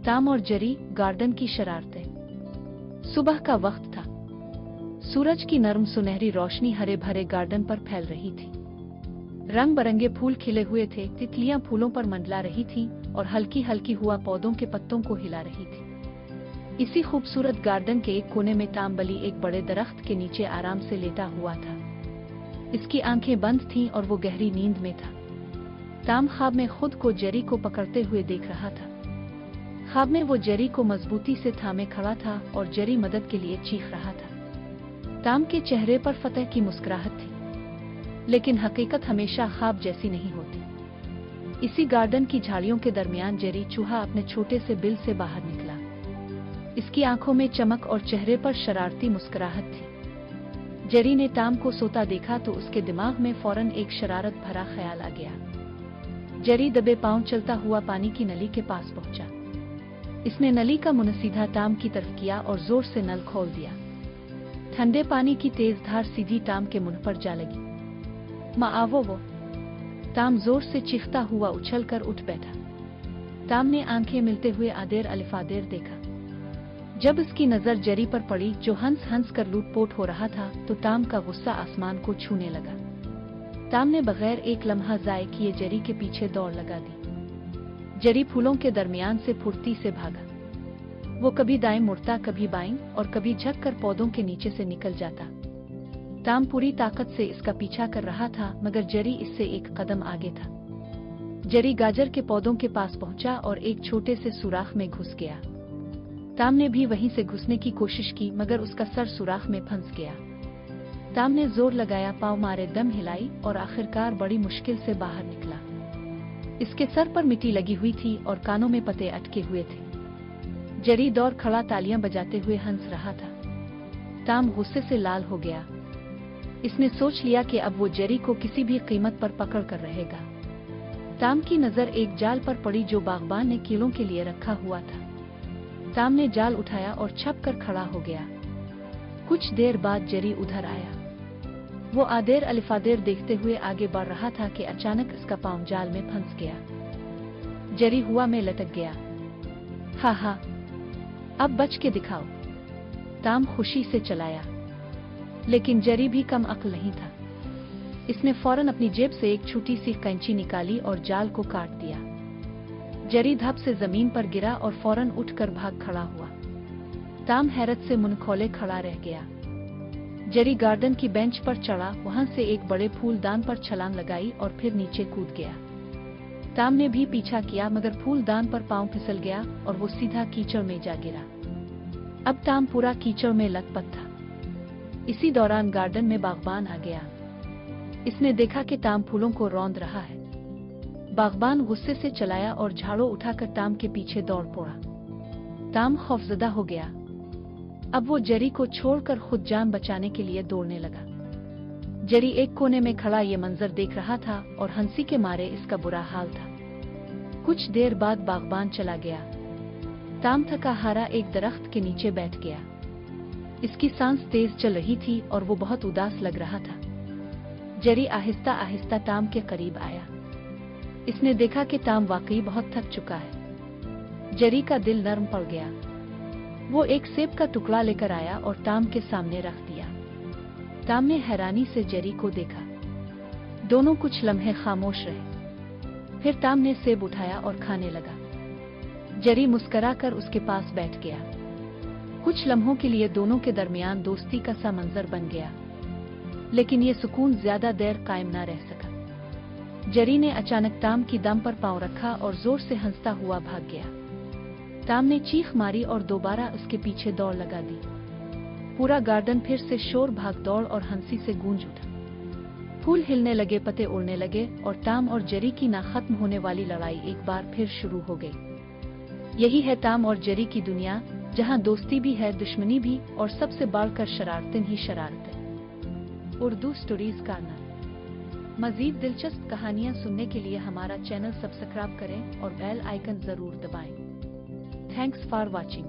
टाम और Jerry, garden की शरारतें। सुबह का वक्त था। सूरज की नरम सुनहरी रोशनी हरे भरे गार्डन पर फैल रही थी। रंग बरंगे फूल खिले हुए थे, तितलियां फूलों पर मंडला रही थीं और हल्की हल्की हवा पौधों के पत्तों को हिला रही थी। इसी खूबसूरत गार्डन के एक कोने में टामबली एक बड़े दरख्त के नीचे आराम से लेटा हुआ था। इसकी आंखें बंद थीं और वो गहरी नींद में था। टाम ख्वाब में खुद को जेरी को पकड़ते हुए देख रहा था। ख्वाब में वो जेरी को मजबूती से थामे खड़ा था और जेरी मदद के लिए चीख रहा था। टाम के चेहरे पर फतह की मुस्कुराहट थी, लेकिन हकीकत हमेशा ख्वाब जैसी नहीं होती। इसी गार्डन की झाड़ियों के दरमियान जेरी चूहा अपने छोटे से बिल से बाहर निकला। इसकी आंखों में चमक और चेहरे पर शरारती मुस्कुराहट थी। जेरी ने टाम को सोता देखा तो उसके दिमाग में फौरन एक शरारत भरा ख्याल आ गया। जेरी दबे पांव चलता हुआ पानी की नली के पास पहुंचा। इसने नली का मुंह सीधा टाम की तरफ किया और जोर से नल खोल दिया। ठंडे पानी की तेज धार सीधी टाम के मुंह पर जा लगी। माँ आवो वो! टाम जोर से चीखता हुआ उछलकर उठ बैठा। टाम ने आंखें मिलते हुए आदेर अलिफादेर देखा। जब इसकी नजर जेरी पर पड़ी जो हंस हंस कर लूटपोट हो रहा था, तो टाम का गुस्सा आसमान को छूने लगा। टाम ने बगैर एक लम्हा जाए किए जेरी के पीछे दौड़ लगा दी। जेरी फूलों के दरमियान से फुर्ती से भागा। वो कभी दाएं मुड़ता, कभी बाएं और कभी झक कर पौधों के नीचे से निकल जाता। टाम पूरी ताकत से इसका पीछा कर रहा था, मगर जेरी इससे एक कदम आगे था। जेरी गाजर के पौधों के पास पहुंचा और एक छोटे से सुराख में घुस गया। टाम ने भी वहीं से घुसने की कोशिश की, मगर उसका सर सुराख में फंस गया। टाम ने जोर लगाया, पांव मारे, दम हिलाई और आखिरकार बड़ी मुश्किल से बाहर निकला। इसके सर पर मिट्टी लगी हुई थी और कानों में पत्ते अटके हुए थे। जेरी दौड़ खड़ा तालियां बजाते हुए हंस रहा था। टाम गुस्से से लाल हो गया। इसने सोच लिया कि अब वो जेरी को किसी भी कीमत पर पकड़ कर रहेगा। टाम की नजर एक जाल पर पड़ी जो बागबान ने कीड़ों के लिए रखा हुआ था। टाम ने जाल उठाया और छप कर खड़ा हो गया। कुछ देर बाद जेरी उधर आया। वो आदेर अलिफादेर देखते हुए आगे बढ़ रहा था कि अचानक इसका पांव जाल में फंस गया। जेरी हुआ में लटक गया। हा हा, अब बच के दिखाओ! टाम खुशी से चलाया। लेकिन जेरी भी कम अक्ल नहीं था। इसने फौरन अपनी जेब से एक छोटी सी कैंची निकाली और जाल को काट दिया। जेरी धप से जमीन पर गिरा और फौरन उठकर भाग खड़ा हुआ। टाम हैरत से मुंह खोले खड़ा रह गया। जेरी गार्डन की बेंच पर चढ़ा, वहां से एक बड़े फूलदान पर छलांग लगाई और फिर नीचे कूद गया। टाम ने भी पीछा किया, मगर फूलदान पर पांव फिसल गया और वो सीधा कीचड़ में जा गिरा। अब टाम पूरा कीचड़ में लथपथ था। इसी दौरान गार्डन में बागबान आ गया। इसने देखा कि टाम फूलों को रौंद रहा है। बागबान गुस्से से चलाया और झाड़ू उठाकर टाम के पीछे दौड़ पड़ा। टाम खौफजदा हो गया। अब वो जेरी को छोड़कर खुद जान बचाने के लिए दौड़ने लगा। जेरी एक कोने में खड़ा ये मंजर देख रहा था और हंसी के मारे इसका बुरा हाल था। कुछ देर बाद बागबान चला गया। टाम थका हारा एक दरख्त के नीचे बैठ गया। इसकी सांस तेज चल रही थी और वो बहुत उदास लग रहा था। जेरी आहिस्ता आहिस्ता टाम के करीब आया। इसने देखा कि टाम वाकई बहुत थक चुका है। जेरी का दिल नरम पड़ गया। वो एक सेब का टुकड़ा लेकर आया और टाम के सामने रख दिया। टाम ने हैरानी से जेरी को देखा। दोनों कुछ लम्हे खामोश रहे। फिर टाम ने सेब उठाया और खाने लगा। जेरी मुस्कुराकर उसके पास बैठ गया। कुछ लम्हों के लिए दोनों के दरमियान दोस्ती का सा मंजर बन गया, लेकिन ये सुकून ज्यादा देर कायम न रह सका। जेरी ने अचानक टाम की दम पर पांव रखा और जोर से हंसता हुआ भाग गया। टाम ने चीख मारी और दोबारा उसके पीछे दौड़ लगा दी। पूरा गार्डन फिर से शोर, भाग दौड़ और हंसी से गूंज उठा। फूल हिलने लगे, पत्ते उड़ने लगे और टाम और जेरी की ना खत्म होने वाली लड़ाई एक बार फिर शुरू हो गई। यही है टाम और जेरी की दुनिया, जहां दोस्ती भी है, दुश्मनी भी और सबसे बढ़कर शरारतें ही शरारतें। Urdu stories corner. मजीद दिलचस्प कहानियां सुनने के लिए हमारा चैनल सब्सक्राइब करें और बेल आइकन जरूर दबाएं। Thanks for watching.